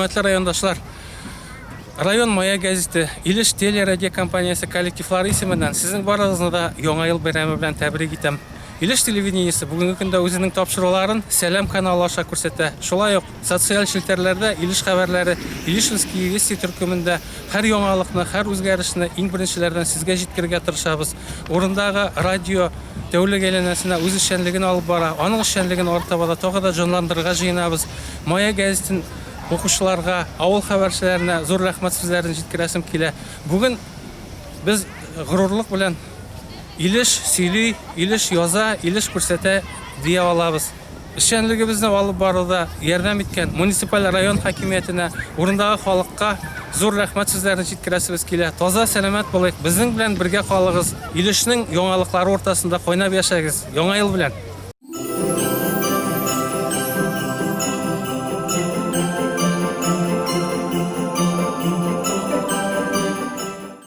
Hürmetli rayondaşlar, Rayon Maya Gazeti, İliş Teleradyo Kompaniyası kollektivlari isiminden sizin barınızda da Яңа ел бәйрәме белән тәбрик итәм. İliş televidenиясы бүгенге көндә үзенең тапшыруларын Сәлам каналы аша күрсәтә. Шулай ук социаль челтәрләрдә Илеш хәбәрләре, Илешевские вести төркемендә һәр яңалыкны, һәр үзгәрешне иң беренчеләрдән сезгә җиткерергә тырышабыз. Урындагы радио тәүлек әйләнәсенә үз эшчәнлеген алып бара, аның эшчәнлеген артабада тагы да җанландырырга җыенабыз. Мая гәзитен укучыларга, авыл хәбәрчеләренә зур рәхмәт сүзләрен җиткерәсем килә. Бүген без горурлык белән Илеш сөйли, Илеш яза, Илеш күрсәтә дия алабыз. Эшчәнлегебезне алып баруда ярдәм иткән муниципаль район хакимиятенә, урындагы халыкка зур рәхмәт сүзләрен җиткерәсебез килә. Таза сәламәт булыйк. Безнең белән бергә калыгыз. Илешнең яңалыклары ортасында кайнап яшәгез. Яңа ел белән.